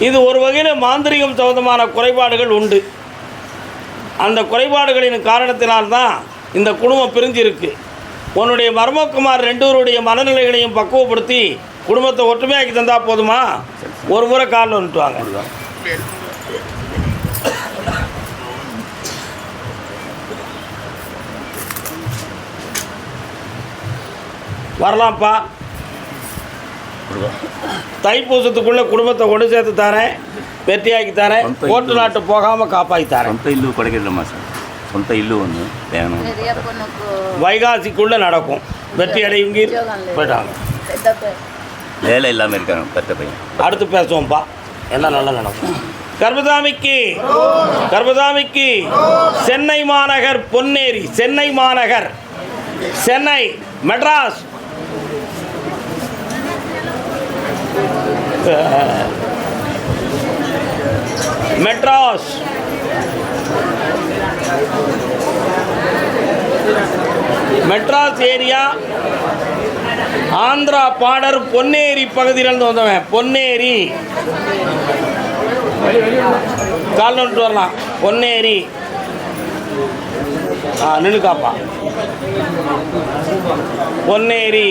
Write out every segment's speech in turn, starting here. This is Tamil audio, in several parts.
இது ஒரு வகையில் மாந்திரிகம் சம்பந்தமான குறைபாடுகள் உண்டு. அந்த குறைபாடுகளின் காரணத்தினால்தான் இந்த குடும்பம் பிரிஞ்சிருக்கு. உன்னுடைய மர்மகுமார் 2 பேருடைய மனநிலைகளையும் பக்குவப்படுத்தி குடும்பத்தை ஒற்றுமையாக்கி தந்தால் போதுமா? ஒரு முறை காலில் வந்துட்டுவாங்க. வரலாம்ப்பா. தைப்பூசத்துக்குள்ளே குடும்பத்தை கொண்டு சேர்த்து தரேன், வெற்றியாக்கி தரேன், கோட்டு நாட்டு போகாமல் காப்பாற்றி தரேன். சொந்த இல்லு கிடைக்கிறதில்லம்மா சார், சொந்த இல்லு ஒன்று வேணும். வைகாசிக்குள்ளே நடக்கும். வெற்றி அடையுங்க போயிட்டாங்க. வேலை இல்லாமல் இருக்காங்க பெற்ற பையன். அடுத்து பேசுவோம்ப்பா, எல்லாம் நல்லா நடக்கும். கர்பதாமிக்கு கர்பதாமிக்கு சென்னை மாநகர் பொன்னேரி, சென்னை மாநகர், சென்னை, மெட்ராஸ், மெட்ராஸ், மெட்ராஸ் ஏரியா, ஆந்திரா பார்டர், பொன்னேரி பகுதியிலேருந்து வந்தவன். பொன்னேரி கால் நோட்டு வரலாம். பொன்னேரி நின்னுக்காப்பா. பொன்னேரி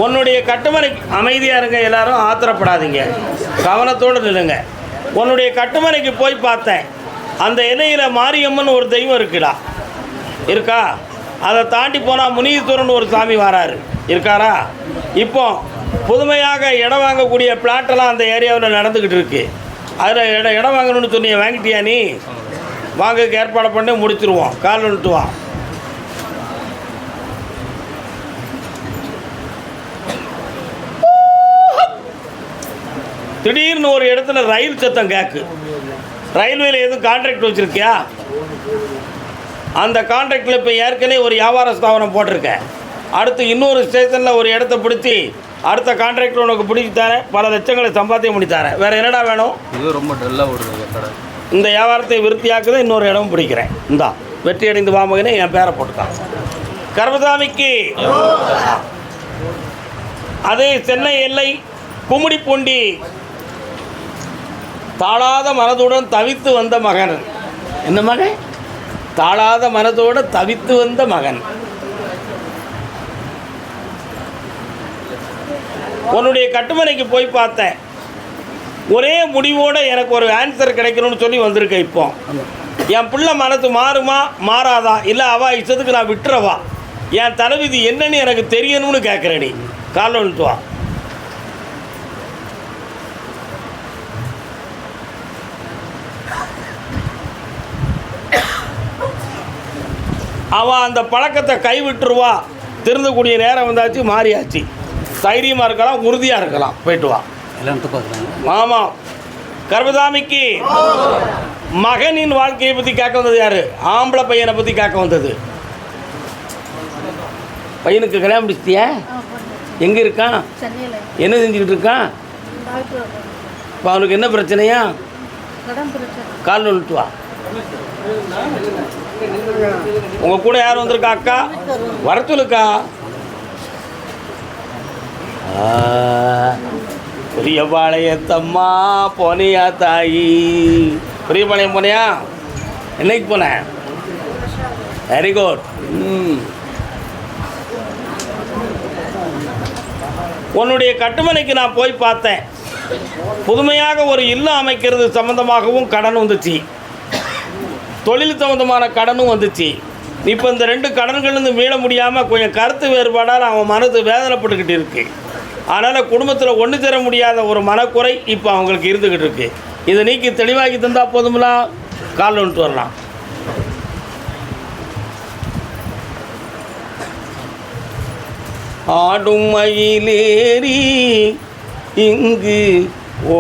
உன்னுடைய கட்டுமனை அமைதியாக இருங்க, எல்லாரும் ஆத்திரப்படாதீங்க, கவனத்தோடு நில்லுங்க. உன்னுடைய கட்டுமனைக்கு போய் பார்த்தேன். அந்த எல்லையில் மாரியம்மன் ஒரு தெய்வம் இருக்குடா, இருக்கா? அதை தாண்டி போனால் முனீஸ்வரன் ஒரு சாமி வராரு, இருக்காரா? இப்போ புதுமையாக இடம் வாங்கக்கூடிய பிளாட்டெல்லாம் அந்த ஏரியாவில் நடந்துக்கிட்டு இருக்கு. அதில் இடம் வாங்கணும்னு சொன்னீங்க, வாங்கிட்டியா? நீ வாங்கக்கு ஏற்பாடு பண்ணி முடிச்சிருவோம். கால் நிட்டுவான். திடீர்னு ஒரு இடத்துல ரயில் சத்தம் கேட்கு. ரயில்வேல எதுவும் கான்ட்ராக்ட் வச்சுருக்கியா? அந்த கான்ட்ராக்டில் இப்போ ஏற்கனவே ஒரு வியாபார ஸ்தாபனம் போட்டிருக்கேன். அடுத்து இன்னொரு ஸ்டேஷனில் ஒரு இடத்த பிடிச்சி அடுத்த கான்ட்ராக்ட் உனக்கு பிடிச்சி தரேன், பல லட்சங்களை சம்பாத்தியம் பண்ணி தரேன். வேறு என்னடா வேணும்? இது ரொம்ப டல்லாக ஓடுது கடை. இந்த வியாபாரத்தை விருத்தியாக்குதான் இன்னொரு இடம் பிடிக்கிறேன். இந்தா வெற்றி அடைந்து வாமகனே என் பேரை போட்டுக்கான். கர்பதாமிக்கு அதே சென்னை எல்லை கும்மிடிப்பூண்டி, தாழாத மனதுடன் தவித்து வந்த மகன். என்ன மகன்? தாழாத மனதோடு தவித்து வந்த மகன். உன்னுடைய கட்டுமனைக்கு போய் பார்த்தேன். ஒரே முடிவோடு எனக்கு ஒரு ஆன்சர் கிடைக்கணும்னு சொல்லி வந்திருக்கேன். இப்போ என் பிள்ளை மனசு மாறுமா மாறாதா, இல்லை அவா இஷ்டத்துக்கு நான் விட்டுறவா, என் தலைவிதி என்னன்னு எனக்கு தெரியணும்னு கேட்குறேன். நீ காலைல வந்துட்டு வா. அவன் அந்த பழக்கத்தை கைவிட்டுருவா. திருந்தக்கூடிய நேரம் வந்தாச்சு, மாறியாச்சு. தைரியமாக இருக்கலாம், உறுதியாக இருக்கலாம். போயிட்டு வா. ஆமாம். கர்பதாமிக்கு மகனின் வாழ்க்கையை பற்றி கேட்க வந்தது யார்? ஆம்பளை பையனை பற்றி கேட்க வந்தது. பையனுக்கு கல்யாணம் முடிச்சிட்டியா? எங்கே இருக்கான்? என்ன செஞ்சுக்கிட்டு இருக்கான்? இப்போ அவனுக்கு என்ன பிரச்சனையா? கால் நோட்டு வா. உங்க கூட யார் வந்திருக்கா? அக்கா வர சொல்லுக்கா. பெரியபாளையத்தம்மா போனியா தாயி? பெரியபாளையம் போனியா? என்னைக்கு போன? Very good. உன்னுடைய கட்டுமனைக்கு நான் போய் பார்த்தேன். புதுமையாக ஒரு இல்லம் அமைக்கிறது சம்பந்தமாகவும் கடன் வந்துச்சு, தொழில் சம்பந்தமான கடனும் வந்துச்சு. இப்போ இந்த 2 கடன்கள்லேருந்து மீள முடியாமல் கொஞ்சம் கருத்து வேறுபாடால் அவன் மனது வேதனைப்பட்டுக்கிட்டு இருக்கு. அதனால் குடும்பத்தில் ஒன்று சேர முடியாத ஒரு மனக்குறை இப்போ அவங்களுக்கு இருந்துக்கிட்டு இருக்கு. இதை நீக்கி தெளிவாக்கி தந்தால் போதுங்களா? காலில் வந்துட்டு வரலாம். ஆடும் மயிலேறி இங்கு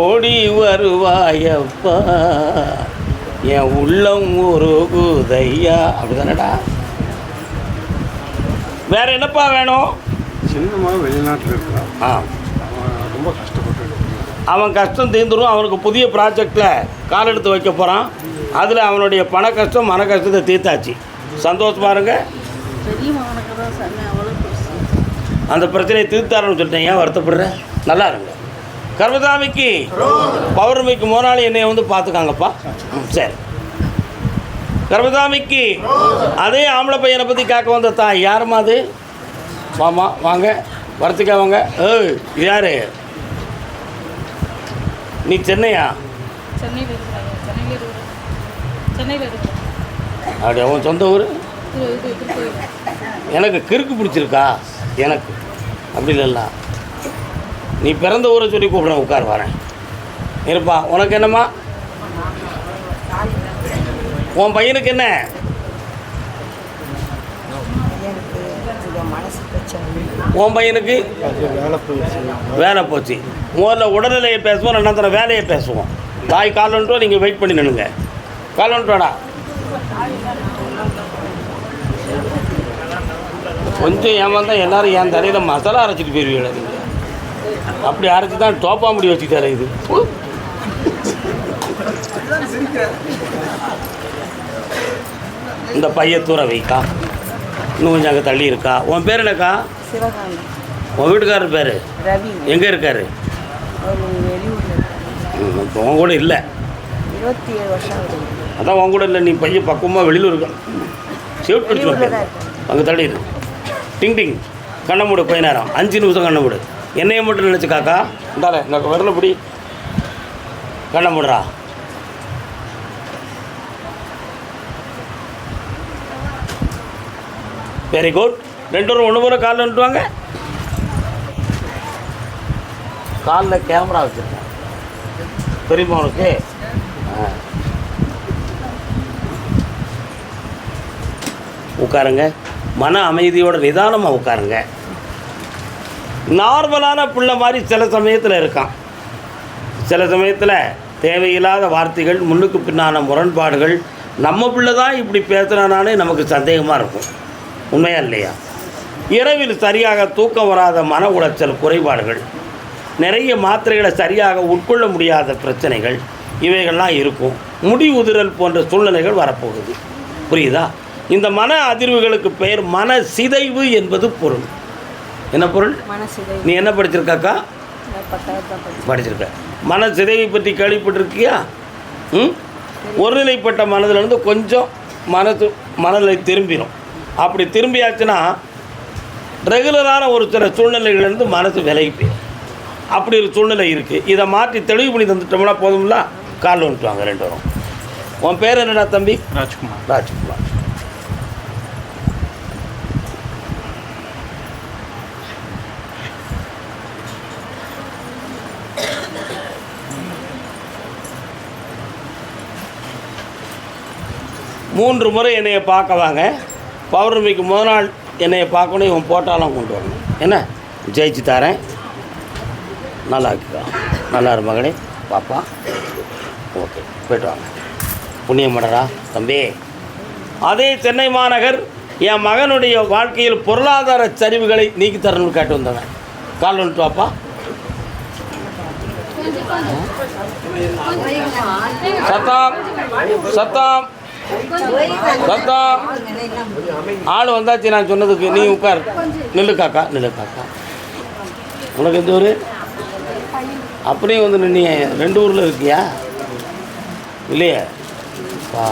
ஓடி வருவாயப்பா, என் உள்ளம் ஒரு குதையா. அப்படிதானடா. வேற என்னப்பா வேணும்? சின்னமாக வெளிநாட்டில் இருக்கான், ரொம்ப கஷ்டப்பட்டு. அவன் கஷ்டம் தீர்ந்துடும். அவனுக்கு புதிய ப்ராஜெக்டில் கால் எடுத்து வைக்க போகிறான். அதில் அவனுடைய பண கஷ்டம் மன கஷ்டத்தை தீர்த்தாச்சு. சந்தோஷமா இருங்க. அந்த பிரச்சனையை தீர்த்தாரன்னு சொல்லிட்டேன். ஏன் வருத்தப்படுற? நல்லா இருங்க. கர்மசாமிக்கு பௌர்ணமிக்கு முதலாளி என்னை வந்து பார்த்துக்காங்கப்பா. சரி. கர்மசாமிக்கு அதே ஆம்பளை பையனை பற்றி கேட்க வந்த தாய் யாருமா அது? வாமா வாங்க, வரத்துக்கா வாங்க. ஏய் யார் நீ? சென்னையா? அப்படி அவன் சொந்த ஊர்? எனக்கு கிறுக்கு பிடிச்சிருக்கா? எனக்கு அப்படி இல்லைல்ல. நீ பிறந்த ஊரை சொல்லி கூப்பிட உட்கார் வரேன் இருப்பா. உனக்கு என்னம்மா? உன் பையனுக்கு என்ன? உன் பையனுக்கு வேலை போச்சு. முதல்ல உடல்நிலையை பேசுவோம், ரெண்டாவது வேலையை பேசுவோம். தாய் கால் வந்துட்டோம், நீங்கள் வெயிட் பண்ணி நின்னுங்க. கால் வந்துட்டோடா. கொஞ்சம் ஏமாந்தான் எல்லோரும் என் தலையில் மசாலா அரைச்சிட்டு போயிருவீங்களா? நீங்கள் அப்படி அரைச்சி தான் டோப்பாம்படி வச்சுட்டாரு. இது இந்த பைய தூர வைக்கா, இன்னும் கொஞ்சம் அங்கே தள்ளி இருக்கா. உன் பேர் என்னக்கா? உன் வீட்டுக்காரர் பேர் எங்கே இருக்காரு? இப்போ உன் கூட இல்லை. 27 வருஷம். அதான் உன் கூட இல்லை. நீ பையன் பக்குவமாக வெளியில் இருக்க. சேஃப்ட் பிடிச்சி அங்கே தள்ளி இருக்கு. டிங் டிங் கண்ணை மூடு. கொஞ்ச நேரம் 5 நிமிஷம் கண்ணை மூடு. என்னையை மட்டும் நினச்சி காக்கா இந்தால எனக்கு வரல பிடி. கண்ணை மூடுறா. Very good. 2 பேரும் ஒன்று முறை காலில் நிட்டுவாங்க. காலில் கேமரா வச்சுருக்கேன் தெரியுமா உனக்கு? உட்காருங்க. மன அமைதியோட நிதானமாக உட்காருங்க. நார்மலான பிள்ளை மாதிரி சில சமயத்தில் இருக்கான். சில சமயத்தில் தேவையில்லாத வார்த்தைகள், முன்னுக்கு பின்னான முரண்பாடுகள். நம்ம பிள்ளை தான் இப்படி பேசுகிறானானே நமக்கு சந்தேகமாக இருக்கும். உண்மையா இல்லையா? இரவில் சரியாக தூக்கம் வராத மன உளைச்சல் குறைபாடுகள், நிறைய மாத்திரைகளை சரியாக உட்கொள்ள முடியாத பிரச்சனைகள், இவைகள்லாம் இருக்கும். முடி உதிரல் போன்ற சூழ்நிலைகள் வரப்போகுது. புரியுதா? இந்த மன அதிர்வுகளுக்கு பெயர் மன சிதைவு என்பது பொருள். என்ன பொருள்? நீ என்ன படிச்சிருக்காக்கா? படிச்சிருக்க. மன சிதைவை பற்றி கேள்விப்பட்டிருக்கியா? ஒருநிலைப்பட்ட மனதிலிருந்து கொஞ்சம் மனநிலை திரும்பிடும். அப்படி திரும்பியாச்சுன்னா ரெகுலரான ஒரு சில சூழ்நிலைகளிலிருந்து மனசு விலகி போயிடும். அப்படி ஒரு சூழ்நிலை இருக்குது. இதை மாற்றி தெளிவு பண்ணி தந்துட்டோம்னா போதும்ல. கால் வந்துட்டுவாங்க 2 பேரும். உன் பேர் என்னடா தம்பி? ராஜ்குமார். ராஜ்குமார். மூன்று முறை என்னையை பார்க்க வாங்க. பௌர்ணமிக்கு முதல் நாள் என்னையை பார்க்கணும். இவன் போட்டாலாம் கொண்டு வரணும். என்ன ஜெயிச்சு தரேன். நல்லா இருக்குதா? நல்லா இரு மகனே. பாப்பா ஓகே போய்ட்டு வாங்க. புண்ணியமடரா தம்பி. அதே சென்னை மாநகர் என் மகனுடைய வாழ்க்கையில் பொருளாதார சரிவுகளை நீக்கி தரணும்னு கேட்டு வந்தவன். கால் வந்துட்டு வாப்பா. சத்தம் சத்தம் சத்தம். ஆள் வந்தாச்சு நான் சொன்னதுக்கு. நீ உட்கார். நில்லு காக்கா, நில்லு காக்கா. உனக்கு எந்த ஊர்? அப்படியே வந்து நீ 2 ஊரில் இருக்கியா? இல்லையே பா.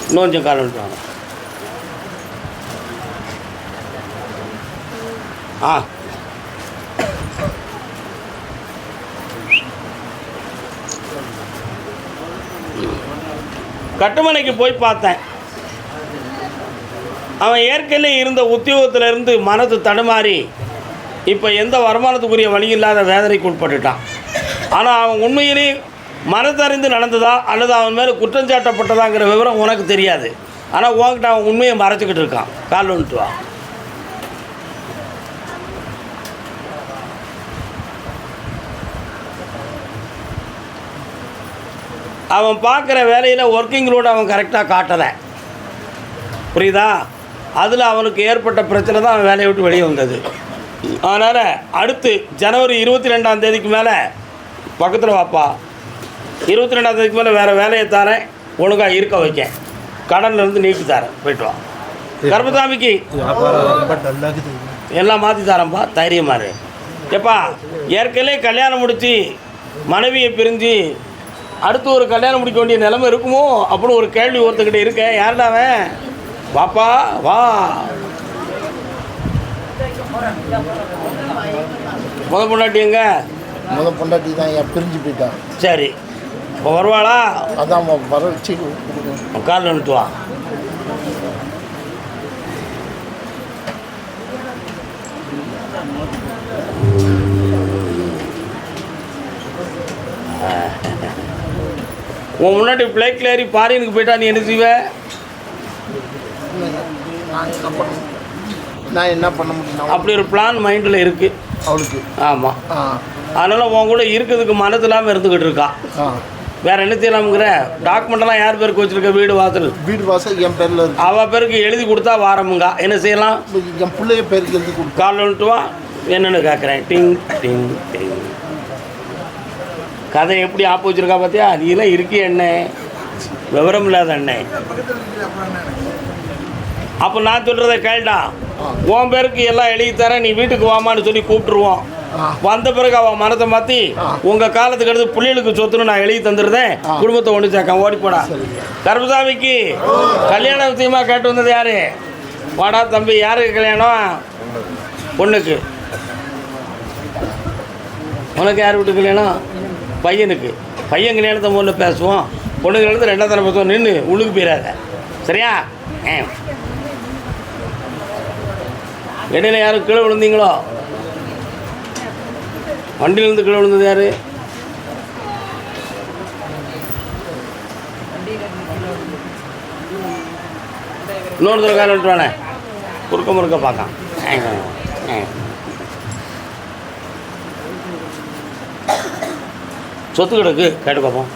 இன்னும் கொஞ்சம் கால் வந்துட்டாங்க. ஆ கட்டுமனைக்கு போய் பார்த்தேன். அவன் ஏற்கனவே இருந்த உத்தியோகத்திலிருந்து மனது தடுமாறி இப்போ எந்த வருமானத்துக்குரிய வழி இல்லாத வேதனைக்கு உட்பட்டுட்டான். ஆனால் அவன் உண்மையிலே மனதறிந்து நடந்ததா அல்லது அவன் மேலே குற்றஞ்சாட்டப்பட்டதாங்கிற விவரம் உனக்கு தெரியாது. ஆனால் உன்கிட்ட அவன் உண்மையை மறைச்சிக்கிட்டு இருக்கான். கால் வந்துட்டு வா. அவன் பார்க்குற வேலையில் ஒர்க்கிங் லோடு அவன் கரெக்டாக காட்டலை. புரியுதா? அதில் அவனுக்கு ஏற்பட்ட பிரச்சனை தான் அவன் வேலையை விட்டு வெளியே வந்தது. அதனால் அடுத்து ஜனவரி 22ஆம் தேதிக்கு மேலே பக்கத்தில் வாப்பா. 22ஆம் தேதிக்கு மேலே வேறு வேலையை தரேன். ஒழுங்காக இருக்க வைக்க. கடன்லேருந்து நீக்கி தரேன். போய்ட்டு வா. கர்மசாமிக்கு எல்லாம் மாற்றி தரேன்ப்பா, தைரியமாக இரு. எப்பா ஏற்கனவே கல்யாணம் முடித்து மனைவியை பிரிஞ்சு அடுத்து ஒரு கல்யாணம் முடிக்க வேண்டிய நிலைமை இருக்குமோ அப்படின்னு ஒரு கேள்வி ஒருத்தக்கிட்ட இருக்க. யாருடா அவன்? வாப்பா வா. பொண்டாட்டி எங்க? பொண்டாட்டி தான் பிரிஞ்சு போயிட்டான். சரி, இப்போ வருவாளா? அதான் வர வச்சு காலில் நிறுத்துவா. உன் முன்னாடி ஃப்ளைட்டில் ஏறி ஃபாரினுக்கு போயிட்டா நீ என்ன செய்வ? நான் என்ன பண்ண முடியும்? அப்படி ஒரு பிளான் மைண்டில் இருக்குது அவளுக்கு. ஆமாம், அதனால் உன் கூட இருக்கிறதுக்கு மனது இல்லாமல் இருந்துக்கிட்டு இருக்கா. வேறு என்ன செய்யலாமுங்கிற? டாக்குமெண்ட்டெல்லாம் யார் பேருக்கு வச்சுருக்க? வீடு வாசல்? வீடு வாசல் என் பேரில் இருக்கு. அவள் பேருக்கு எழுதி கொடுத்தா வாரமுங்க. என்ன செய்யலாம்? என் பிள்ளைய பேருக்கு எழுதி கொடுத்து காலில் வந்துட்டு வா. என்னென்னு கேட்குறேன். டிங் டிங் டிங். கதை எப்படி ஆப்பு வச்சுருக்கா பார்த்தியா? நீலாம் இருக்கிய என்ன விவரம் இல்லாத அண்ணன். அப்போ நான் சொல்கிறத கேள்டா. உன் பேருக்கு எல்லாம் எழுதி தரேன், நீ வீட்டுக்கு வாமான்னு சொல்லி கூப்பிட்டுருவோம். வந்த பிறகு அவன் மனத்தை மாற்றி உங்கள் காலத்துக்கு எடுத்து பிள்ளைகளுக்கு சொத்துன்னு நான் எழுதி தந்துடுறேன். குடும்பத்தை ஒன்று சேர்க்க ஓடிப்போடா. கருப்பசாமிக்கு கல்யாண விஷயமா கேட்டு வந்தது யாரு? வாடா தம்பி. யாருக்கு கல்யாணம்? பொண்ணுக்கு. உனக்கு யார் வீட்டு கல்யாணம்? பையனுக்கு. பையன் கல்யாணத்தை முதல்ல பேசுவோம், பொண்ணு கல்யாணத்தை ரெண்டாவது தடவை பேசுவோம். நின்று உள்ளுக்கு போயிடாத, சரியா? இடையில யாரும் கீழே விழுந்தீங்களோ? வண்டியிலேருந்து கீழே விழுந்தது யார்? இன்னொரு தடவை காலை விட்டுவானே, குறுக்க முறுக்க பார்க்கான். சொத்து கிடக்கு கேட்டு பார்ப்போம்.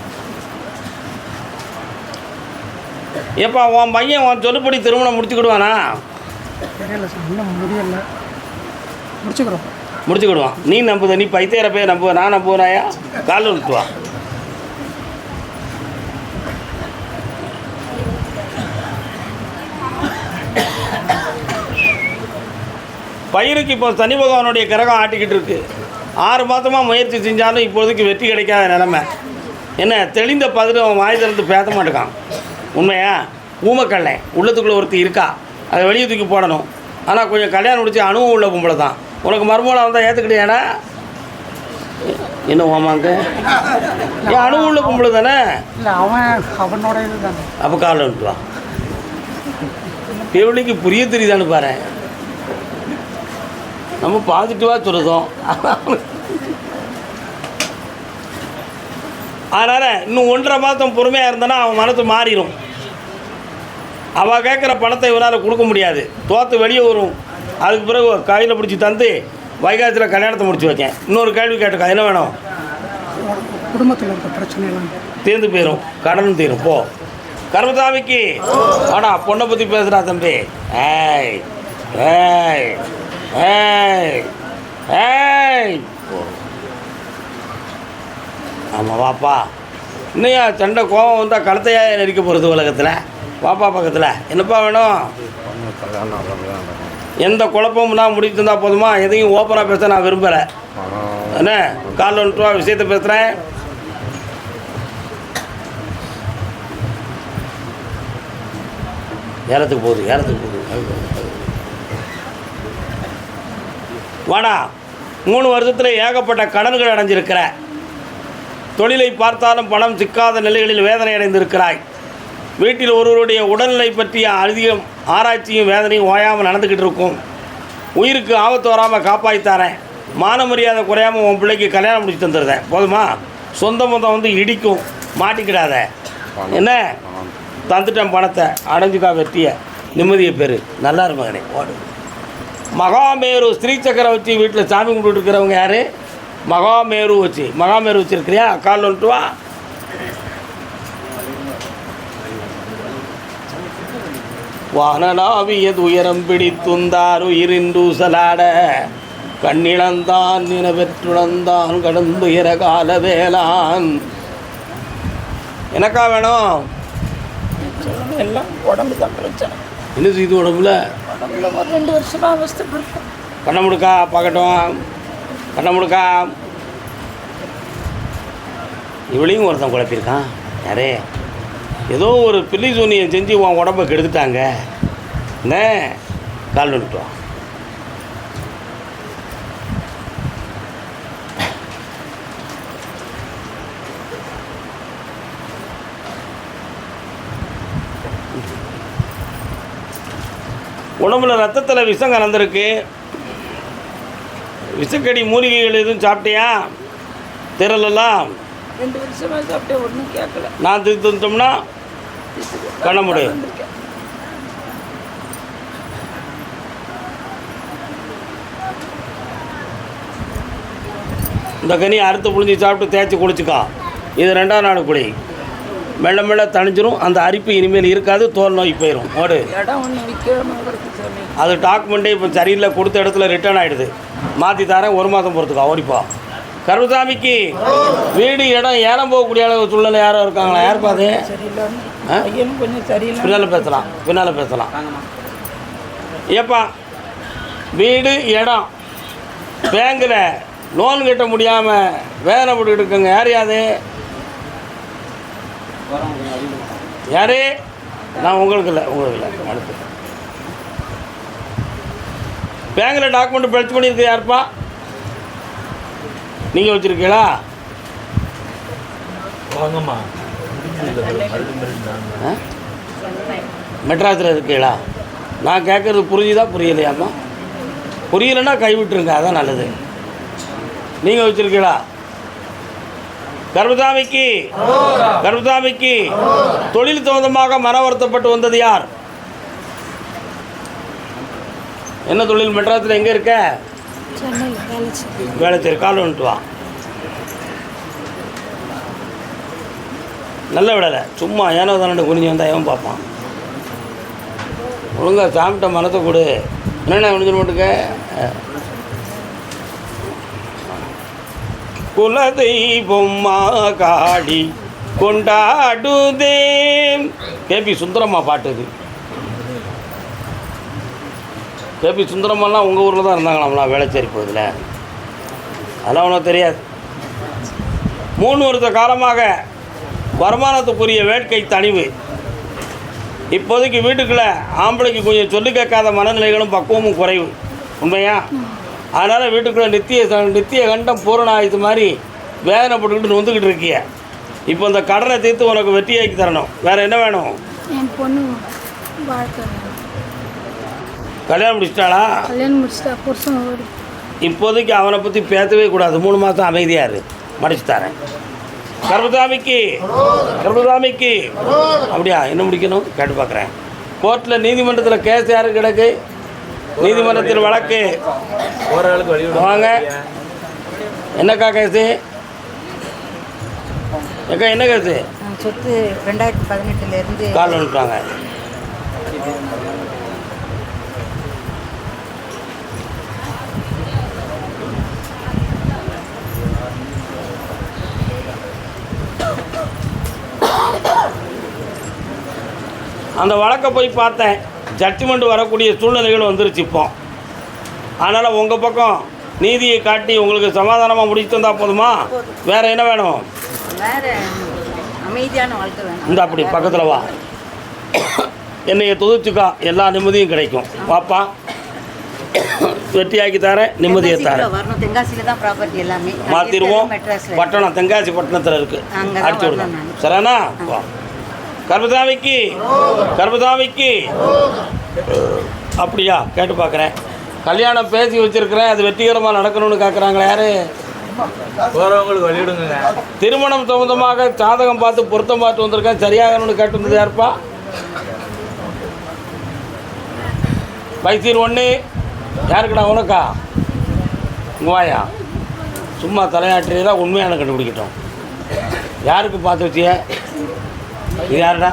ஏப்பா உன் பையன் உன் சொல்லுப்படி திருமணம் முடிச்சுக்கிடுவானா? முடிச்சுக்கிடுவான். நீ நம்புத? நீ பைத்தியரை போய் நம்புவ? நான் நம்புவனாயா? காலில் விட்டுவா. பயிருக்கு இப்போ சனி பகவானுடைய கிரகம் ஆட்டிக்கிட்டு இருக்கு. 6 மாதமாக முயற்சி செஞ்சாலும் இப்போதைக்கு வெற்றி கிடைக்காத நிலைமை. என்ன தெளிந்த பதில் அவன் வாய் திறந்து பேச மாட்டேக்கான். உண்மையா? ஊமக்கல்லை உள்ளத்துக்குள்ளே ஒருத்தி இருக்கா, அதை வெளியே தூக்கி போடணும். ஆனால் கொஞ்சம் கல்யாணம் முடிச்சு அனுபவம் உள்ள பொம்பளை தான். உனக்கு மருமகளாக வந்தால் ஏற்றுக்கிட்டியாடா? என்ன ஓமாங்க? ஏன் அனுபவம் உள்ள பொம்பளை தானே? அவனோட இது தானே. அப்போ காலில் வந்துட்டு வா. எவ்வளிக்கு புரிய தெரியுதான்னு பாரு. நம்ம பாசிட்டிவாக சொல்லுதோம். அதனால் இன்னும் 1.5 மாதம் பொறுமையாக இருந்தனா அவன் மனசு மாறிடும். அவள் கேட்குற பணத்தை இவனால் கொடுக்க முடியாது, தோற்று வெளியே வரும். அதுக்கு பிறகு கையில் பிடிச்சி தந்து வைகாசியில் கல்யாணத்தை முடிச்சு வைக்கேன். இன்னொரு கேள்வி கேட்டுக்கா, என்ன வேணும்? குடும்பத்தில் இருக்க பிரச்சனைலாம் தீர்ந்து போயிடும், கடன் தீரும். போ. கருமசாமிக்கு ஆடா பொண்ணை பற்றி பேசுகிறா தம்பி. ஏய் ஏய் ஏய் ஏய். ஆமாம் வாப்பா. இன்னையா சண்டை கோபம் வந்தால் கழுத்தையா நெரிக்க போகிறது உலகத்தில்? வாப்பா பக்கத்தில். என்னப்பா வேணும்? எந்த குழப்பமும் நான் முடிச்சு இருந்தால் போதுமா? எதையும் ஓப்பனாக பேச நான் விரும்பலை. என்ன காலில் 1 ரூபா விஷயத்தை பேசுகிறேன். ஏலத்துக்கு போகுது. வாடா. 3 வருஷத்தில் ஏகப்பட்ட கடன்கள் அடைஞ்சிருக்கிற. தொழிலை பார்த்தாலும் பணம் சிக்காத நிலைகளில் வேதனை அடைந்திருக்கிறாய். வீட்டில் ஒருவருடைய உடல்நிலை பற்றிய அதிகம் ஆராய்ச்சியும் வேதனையும் ஓயாமல் நடந்துக்கிட்டு இருக்கும். உயிருக்கு ஆபத்து வராமல் காப்பாற்றித்தாரேன். மான மரியாதை குறையாமல் உன் பிள்ளைக்கு கல்யாணம் முடிச்சு தந்துடுறேன். போதுமா? சொந்த மொத்தம் வந்து இடிக்கும், மாட்டிக்கிடாத. என்ன தந்துட்டேன் பணத்தை, அடைஞ்சுக்கா வெற்றியை, நிம்மதியை பேர். நல்லா இருமகனே ஓடு. மகாமேரு ஸ்ரீ சக்கரை வச்சு வீட்டில் சாமி கும்பிட்டு இருக்கிறவங்க யார்? மகாமேரு வச்சுருக்கிறியா? காலில் வந்துட்டு வா. வானலாவியது உயரம் பிடித்துந்தார் உயிரின்றூசலாட கண்ணிழந்தான் நினைவெற்றுழந்தான் கடந்துயர கால வேளான். எனக்கா வேணும்? எல்லாம் உடம்பு தான் பிரச்சனை. என்ன செய்து உடம்புல? உடம்புல ஒரு 2 வருஷமாக அவஸ்தைப்படுறேன். கண்ணை முடுக்கா பார்க்கட்டும். கண்ணை முடுக்கா. இவளையும் ஒருத்தன் குழப்பியிருக்கான். யாரே ஏதோ ஒரு பில்லி சூனியை செஞ்சு உன் உடம்பை கெடுத்துட்டாங்க. என்ன கால் வந்துட்டோம். உடம்புல ரத்தத்தில் விஷம் கலந்துருக்கு. விஷக்கடி மூலிகைகள் எதுவும் சாப்பிட்டியா? திரளெல்லாம் 2 வருஷமாக சாப்பிட்டேன், ஒன்றும் கேட்கல. நான் திருத்தோம்னா கண்ண முடியும். இந்த கனி அறுத்து புழிஞ்சி சாப்பிட்டு தேய்ச்சி குளிச்சுக்கா. இது 2ஆம் நாள் குடி. மெல்ல மெல்ல தணிஞ்சிரும். அந்த அரிப்பு இனிமேல் இருக்காது. தோல் நோய் போயிடும். ஓடு. இடம் ஒன்று விற்கணும் சாமி. அது டாக்குமெண்ட்டே இப்போ சரியில்லை, கொடுத்த இடத்துல ரிட்டர்ன் ஆகிடுது. மாற்றி தரேன், 1 மாதம் பொறுத்துக்கா. ஓடிப்பா. கருப்புசாமிக்கு வீடு இடம் ஏலம் போகக்கூடிய அளவு சூழ்நிலை யாரும் இருக்காங்களா? யாருப்பா அது? பையனும் கொஞ்சம் சரியில்லை. பின்னால் பேசலாம். ஏப்பா வீடு இடம் பேங்கில் லோன் கட்ட முடியாமல் வேதனைப்பட்டு இருக்குங்க. யாரையாது? யாரு? நான் உங்களுக்கு இல்லை அடுத்து பேங்கில் டாக்குமெண்ட் பிரச்சனை பண்ணியிருக்கு. யாருப்பா? நீங்கள் வச்சுருக்கீங்களா? மெட்ராஸில் இருக்கீங்களா? நான் கேட்குறது புரியுதா புரியலையாம்மா? புரியலைன்னா கைவிட்டுருங்க, அதான் நல்லது. நீங்கள் வச்சுருக்கீங்களா? கருப்புசாமிக்கு தொழில் சம்பந்தமாக மன வருத்தப்பட்டு வந்தது யார்? என்ன தொழில்? மெட்ராஸில் எங்கே இருக்க? வேலைச்சேரி. கால் வந்துட்டு வா. நல்ல விடலை, சும்மா ஏனோ தானே குனிஞ்சு வந்தால் எவன் பார்ப்பான். ஒழுங்காக சாப்பிட்ட மனத்தை கொடு. என்னென்ன குனிஞ்சு மட்டுக்க குலதெய்வம் காடி கொண்டாடுதே. கேபி சுந்தரம்மா பாட்டு இது. கேபி சுந்தரம்மாலாம் உங்கள் ஊரில் தான் இருந்தாங்களாம்ல வேளச்சேரி பகுதியில். அதெல்லாம் ஒன்றும் தெரியாது. 3 வருஷ காலமாக வருமானத்துக்குரிய வேட்கை தணிவு. இப்போதைக்கு வீட்டுக்குள்ளே ஆம்பளைக்கு கொஞ்சம் சொல்லி கேட்காத மனநிலைகளும் பக்குவமும் குறைவு. உண்மையா? அதனால் வீட்டுக்குள்ளே நித்திய கண்டம் பூரண இது மாதிரி வேதனைப்பட்டுக்கிட்டு வந்துக்கிட்டு இருக்கிய. இப்போ இந்த கடனை தீர்த்து உனக்கு வெற்றியாக்கி தரணும். வேறு என்ன வேணும்? என் பொண்ணு வாழ்க்கை. கல்யாணம் முடிச்சிட்டாளா? கல்யாணம் முடிச்சிட்டா. புருஷன் ஓடி. இப்போதைக்கு அவனை பற்றி பேசவே கூடாது. 3 மாதம் அமைதியாக இரு, முடிச்சு தரேன். கருப்புசாமிக்கு அப்படியா? என்ன முடிக்கணும் கேட்டு பார்க்குறேன். கோர்ட்டில் நீதிமன்றத்தில் கேஸ் யாருக்கு கிடக்கு? நீதிமன்றத்தில் வழக்கு. வாங்க. என்னக்கா கேஸு? ஏக்கா என்ன கேஸு? சொத்து 2018 கால் வந்துட்டாங்க. அந்த வழக்கை போய் பார்த்தேன். ஜட்ஜ்மெண்ட் வரக்கூடிய சூழ்நிலைகள் வந்துருச்சு இப்போ. அதனால் உங்கள் பக்கம் நீதியை காட்டி உங்களுக்கு சமாதானமாக முடிச்சு தந்தால் போதுமா? வேறு என்ன வேணும்? வேறு அமைதியான வாழ்க்கை வேணும். இந்த அப்படி பக்கத்தில் வா. என்னைய துதிச்சுக்கா, எல்லா நிம்மதியும் கிடைக்கும். வாப்பா, வெற்றியாக்கி தரேன், நிம்மதியை தரேன். வரணும். தென்காசியில் தான் ப்ராப்பர்ட்டி எல்லாமே மாற்றிடுவோம். பட்டணம் தென்காசி பட்டணத்தில் இருக்குது. அடிச்சு விடுவோம். சரிண்ணா? வா. கருப்புசாமிக்கு அப்படியா? கேட்டு பார்க்குறேன். கல்யாணம் பேசி வச்சுருக்கிறேன், அது வெற்றிகரமாக நடக்கணும்னு கேட்குறாங்களே. யார்? போகிறவங்களுக்கு வழிவிடுங்க. திருமணம் சம்பந்தமாக ஜாதகம் பார்த்து பொருத்தம் பார்த்து வந்திருக்கேன், சரியாகணும்னு கேட்டு வந்தது யாருப்பா? வைசீர் 1 யாருக்குடா? உனக்கா? உங்கள் வாயா? சும்மா தலையாட்டுறதா? உண்மையான கண்டுபிடிக்கட்டும். யாருக்கு பார்த்து வச்சிய? இது யாருடா?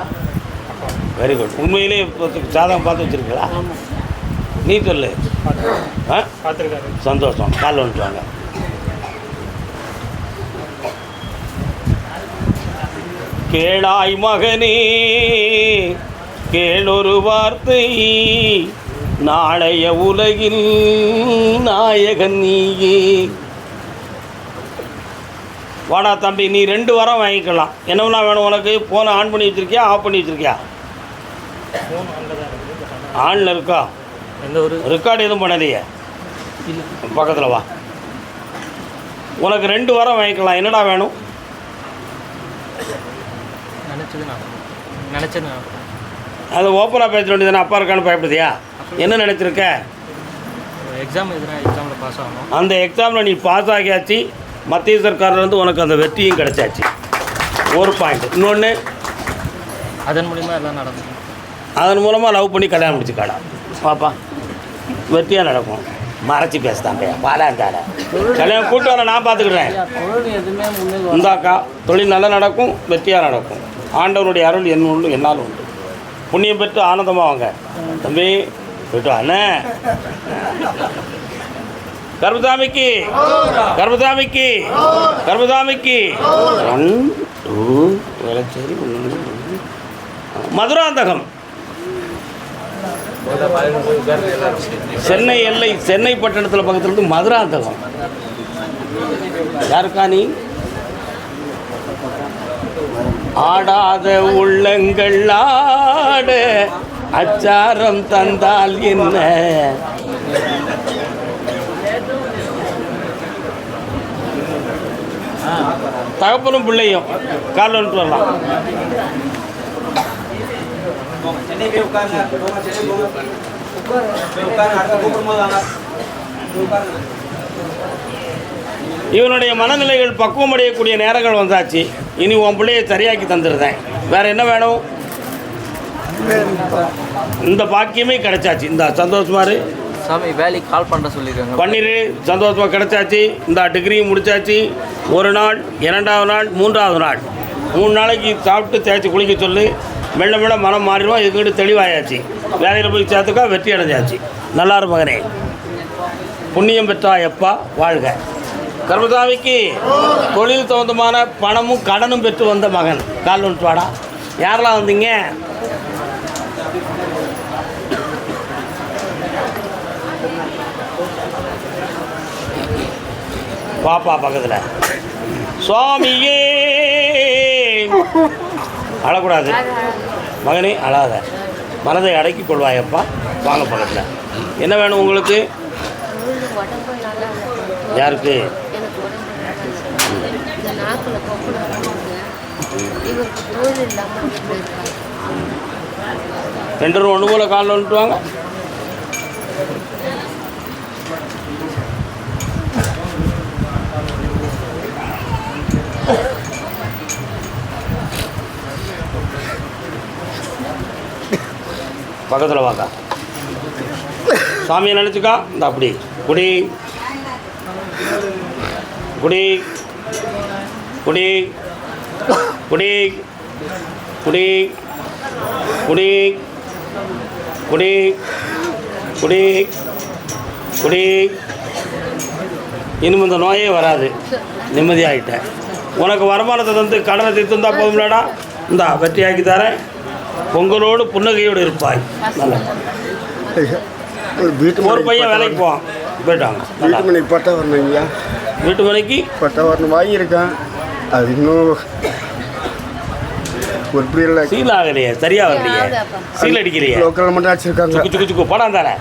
Very good. உண்மையிலே ஜாதகம் பார்த்து வச்சுருக்கா? நீ சொல்லு. சந்தோஷம். கால் வந்துட்டாங்க. கேளாய் மகனே கேளொரு வார்த்தை, நாளைய உலகில் நாயகன் நீயே. வாடா தம்பி, நீ 2 வாரம் வாங்கிக்கலாம். என்னவென்னா வேணும் உனக்கு? ஃபோனை ஆன் பண்ணி வச்சுருக்கியா, ஆஃப் பண்ணி வச்சுருக்கியா? ஆனில் இருக்கா? எந்த ஒரு ரெக்கார்டு எதுவும் பண்ணலையே? பக்கத்தில் வா. உனக்கு 2 வாரம் வாங்கிக்கலாம். என்னடா வேணும்? நினச்சது அது ஓப்பனாக பேச வேண்டியது. அப்பா இருக்கான்னு பயப்படுதியா? என்ன நினச்சிருக்க? எக்ஸாம் எதுனா எக்ஸாமில் பாஸ் ஆகணும். அந்த எக்ஸாமில் நீ பாஸ் ஆகியாச்சு. மத்திய சர்க்கார்லேருந்து உனக்கு அந்த வெற்றியும் கிடைச்சாச்சு. ஒரு பாயிண்ட். இன்னொன்று, அதன் மூலிமா எல்லாம் நடக்கும். அதன் மூலமாக லவ் பண்ணி கல்யாணம் முடிச்சுக்காடா. பாப்பா, வெற்றியாக நடக்கும். மறைச்சி பேசுதாங்க பாலாந்தால கல்யாணம் கூட்டு வர நான் பார்த்துக்கிடுறேன். இந்தாக்கா, தொழில் நல்லா நடக்கும், வெற்றியாக நடக்கும். ஆண்டவனுடைய அருள் என்ன உண்டு, என்னால் உண்டு. புண்ணியம் பெற்று ஆனந்தமாக வாங்க தம்பி. போய்ட்டு அண்ணே. கர்மசாமிக்கு கர்மசாமிக்கு கர்மசாமிக்கு 1 2 வேளச்சேரி மதுராந்தகம் சென்னை எல்லை, சென்னை பட்டணத்தில் பக்கத்தில் இருந்து மதுராந்தகம். யாருக்கா நீ? ஆடாத உள்ளங்கள் ஆட அச்சாரம் தந்தால் என்ன? தகப்பனும் பிள்ளையும் காலில் வந்துட்டு வரலாம். இவனுடைய மனநிலைகள் பக்குவம் அடையக்கூடிய நேரங்கள் வந்தாச்சு. இனி உன் பிள்ளையை சரியாக்கி தந்துடுறேன். வேறு என்ன வேணும்? இந்த பாக்கியமே கிடைச்சாச்சு. இந்த சந்தோஷமாரு சாமி வேலைக்கு கால் பண்ண சொல்லியிருக்காங்க. பன்னீர் சந்தோஷமாக கிடைச்சாச்சு. இந்த டிகிரியும் முடிச்சாச்சு. 1 நாள், 2வது நாள், 3வது நாள், 3 நாளைக்கு சாப்பிட்டு தேய்ச்சி குளிக்க சொல்லு. மெல்ல மெல்ல மனம் மாறிடுவோம். இதுக்கிட்ட தெளிவாயாச்சு. வேலையில் போய் சேர்த்துக்கா, வெற்றி அடைஞ்சாச்சு. நல்லாரு மகனே, புண்ணியம் பெற்றா எப்பா வாழ்க. கர்மசாமிக்கு தொழில் சம்பந்தமான பணமும் கடனும் பெற்று வந்த மகன். கால் வந்துட்டு வாடா. யாரெல்லாம் வந்தீங்க? பாப்பா பக்கத்தில். சுவாமியே, அழக்கூடாது மகனே, அழாத. மனதை அடக்கி கொள்வாயப்பா. வாங்க பக்கத்தில். என்ன வேணும் உங்களுக்கு? யாருக்கு? ரெண்டு ரூபா 1 போல காலில் வந்துட்டு வாங்க. பக்கத்தில் வாங்க. சாமியை நினச்சிக்கா. இந்த அப்படி குடி குடி குடி குடி குடி குடி குடி குடி குடி. இனிமே இந்த நோயே வராது. நிம்மதியாகிட்டேன். உனக்கு வருமானத்தை தந்து கடனை தீர்த்துந்தா போதும்லடா. இந்தா வெற்றியாக்கி தரேன். பொங்கலோடு புன்னகையோடு இருப்பாய். நல்லா. ஒரு பையன் வேலைக்கு போவான். போயிட்டாங்க. வீட்டு மணிக்கு பட்டா வரணுங்கய்யா. வீட்டு மணிக்கு பட்டா வரணும் வாங்கியிருக்கேன். அது இன்னும் ஒரு பிரியல சீல் ஆகலையே, சரியாக வரலையே. சீல் அடிக்கலையே. லோக்கல் மட்டும் அடிச்சிருக்காங்க. சுக்கு சுக்கு படம் தானே.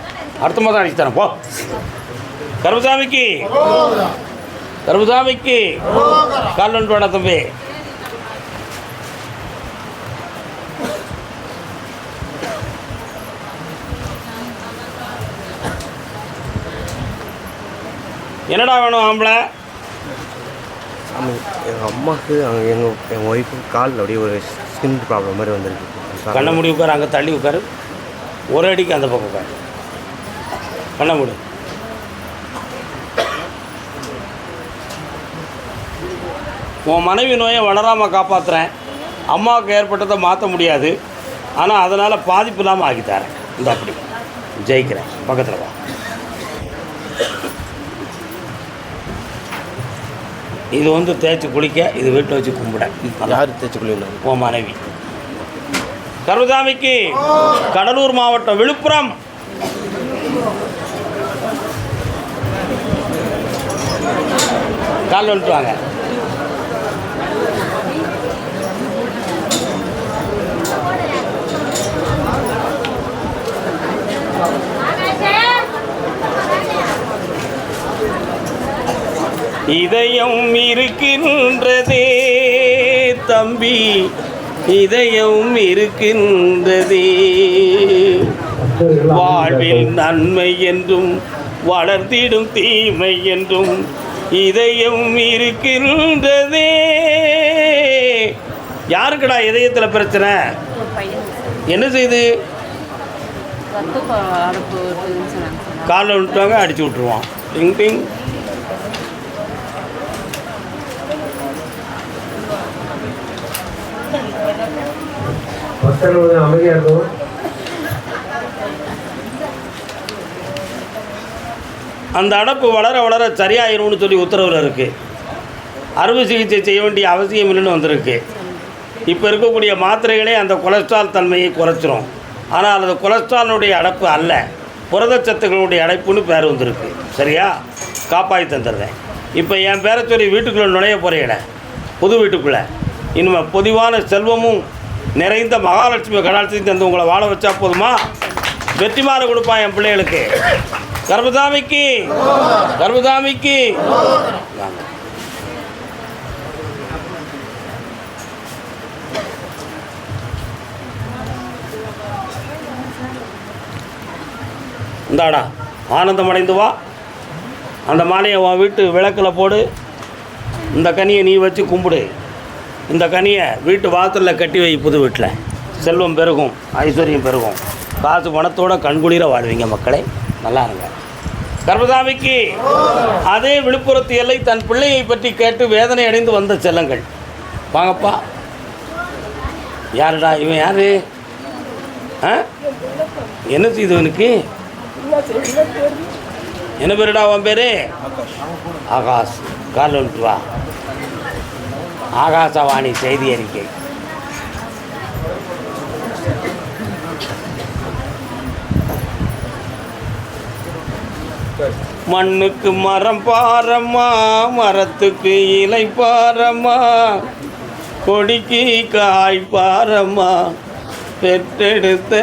அடுத்த மாதம் அடிச்சு தரேன் போ. கருமசாமிக்கு கருமசாமிக்கு கால் ஒன்று வேடா தம்பி. என்னடா வேணும் ஆம்பளை? எங்கள் அம்மாவுக்கு என் ஒய்ஃபுக்கு காலில் அப்படியே ஒரு ஸ்கின் ப்ராப்ளம் மாதிரி வந்துருக்கு. கண்ணை மூடி உட்காரு. அங்கே தள்ளி உட்காரு. ஒரு அடிக்கு அந்த பக்கம் உட்காரு. கண்ணை மூடு. உன் மனைவி நோயை வளராமல் காப்பாற்றுறேன். அம்மாவுக்கு ஏற்பட்டதை மாற்ற முடியாது. ஆனால் அதனால் பாதிப்பு இல்லாமல் ஆக்கித்தரேன். இந்த அப்படி ஜெயிக்கிறேன். பக்கத்தில் வா. இது வந்து தேய்ச்சி குளிக்க, இது வீட்டில் வச்சு கும்பிட. யார் தேய்ச்சி குளிக்கணும்? உன் மனைவி. கருமசாமிக்கு கடலூர் மாவட்டம் விழுப்புரம் காலில் வந்துட்டு வாங்க. இதயம் இருக்கின்றதே தம்பி, இதயம் இருக்கின்றதே, வாழ்வில் நன்மை என்றும் வளர்த்திடும் தீமை என்றும் இதயம் இருக்கின்றதே. யாருக்குடா இதயத்தில் பிரச்சனை? என்ன செய்யுது? காலில் விட்டுவாங்க, அடிச்சு விட்டுருவான். டிங் டிங். அமைதியாக இருக்கும். அந்த அடப்பு வளர வளர சரியாயிரும்னு சொல்லி உத்தரவில் இருக்குது. அறுவை சிகிச்சை செய்ய வேண்டிய அவசியம் இல்லைன்னு வந்திருக்கு. இப்போ இருக்கக்கூடிய மாத்திரைகளே அந்த கொலஸ்ட்ரால் தன்மையை குறைச்சிரும். ஆனால் அது கொலஸ்ட்ராலினுடைய அடப்பு அல்ல, புரதச்சத்துக்களுடைய அடைப்புன்னு பேர் வந்திருக்கு. சரியா? காப்பாற்றி தந்துடுறேன். இப்போ என் பேரை சொல்லி வீட்டுக்குள்ளே நுழைய போகிறீங்கள, புது வீட்டுக்குள்ளே இனிமேல் பொதுவான செல்வமும் நிறைந்த மகாலட்சுமி கடாட்சியும் தந்து உங்களை வாழ வச்சா போதுமா? வெற்றிமாறு கொடுப்பான் என் பிள்ளைகளுக்கு. கர்மசாமிக்கு, கர்மசாமிக்கு. இந்தாடா, ஆனந்தம் அடைந்து வா. அந்த மாலையை உன் வீட்டு விளக்கில் போடு. இந்த கனியை நீ வச்சு கும்பிடு. இந்த கனியை வீட்டு வாசலில் கட்டி வை. புது வீட்டில் செல்வம் பெருகும், ஐஸ்வர்யம் பெருகும், காசு பணத்தோட கண்குளிர வாழ்வீங்க மக்களே. நல்லா இருங்க. கர்மசாமிக்கு. அதே விழுப்புரத்து எல்லை தன் பிள்ளையை பற்றி கேட்டு வேதனை அடைந்து வந்த செல்லங்கள். வாங்கப்பா. யாருடா இவன்? யாரு? என்ன செய்து இவனுக்கு? என்ன பேருடா உன் பேரு? ஆகாஷ். கால் வந்துட்டு வா. ஆகாசவாணி செய்தி அறிக்கை. மண்ணுக்கு மரம் பாரம்மா, மரத்துக்கு இலை பாரம்மா, கொடிக்கு காய் பாரம்மா, பெற்றெடுத்த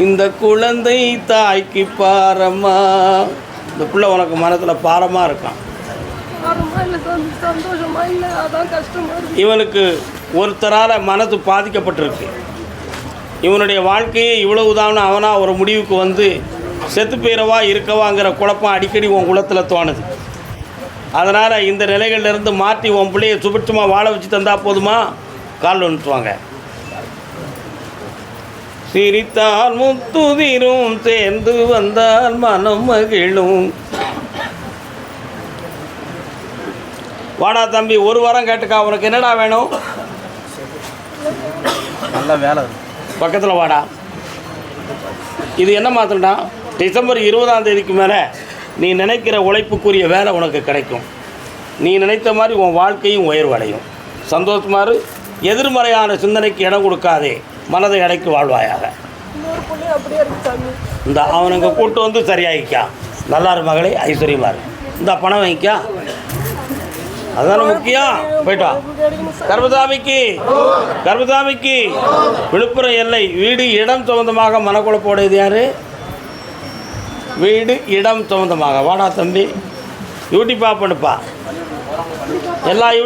இந்த குழந்தை தாய்க்கு பாரம்மா. இந்த பிள்ளை உனக்கு மனத்தில் பாரமாக இருக்கான். இவனுக்கு ஒருத்தரால் மனது பாதிக்கப்பட்டிருக்கு. இவனுடைய வாழ்க்கையை இவ்வளவுதான் அவனாக ஒரு முடிவுக்கு வந்து செத்து போயிடவா இருக்கவாங்கிற குழப்பம் அடிக்கடி உன் குலத்தில் தோணுது. அதனால் இந்த நிலைகளிலிருந்து மாற்றி உன் பிள்ளையை சுபிட்சமாக வாழ வச்சு தந்தா போதுமா? கால் வந்துட்டுவாங்க. சிரித்தால் முத்துதிரும், சேர்ந்து வந்தால் மனம் மகிழும். வாடா தம்பி, ஒரு வாரம் கேட்டுக்கா. உனக்கு என்னடா வேணும்? நல்ல வேலை பக்கத்தில் வாடா. இது என்ன மாத்திரம்டா? டிசம்பர் 20ஆம் தேதிக்கு மேலே நீ நினைக்கிற உழைப்புக்குரிய வேலை உனக்கு கிடைக்கும். நீ நினைத்த மாதிரி உன் வாழ்க்கையும் உயர்வடையும். சந்தோஷமாரு. எதிர்மறையான சிந்தனைக்கு இடம் கொடுக்காதே. மனதை அடைக்கு வாழ்வாயாக. இந்த அவனுங்க கூட்டு வந்து சரியாகிக்கா. நல்லாரு மகளே, ஐஸ்வர்யமாரு. இந்த பணம் வாங்கிக்கா. அதுதானே முக்கியம். போயிட்டு வா. கர்மசாமிக்கு, கர்மசாமிக்கு. விழுப்புரம் எல்லை வீடு இடம் சம்பந்தமாக மனக்குழப்போடையது யாரு? வீடு இடம் சம்பந்தமாக. வாடா தம்பி, யூடியூப் பண்ணுப்பா. எல்லா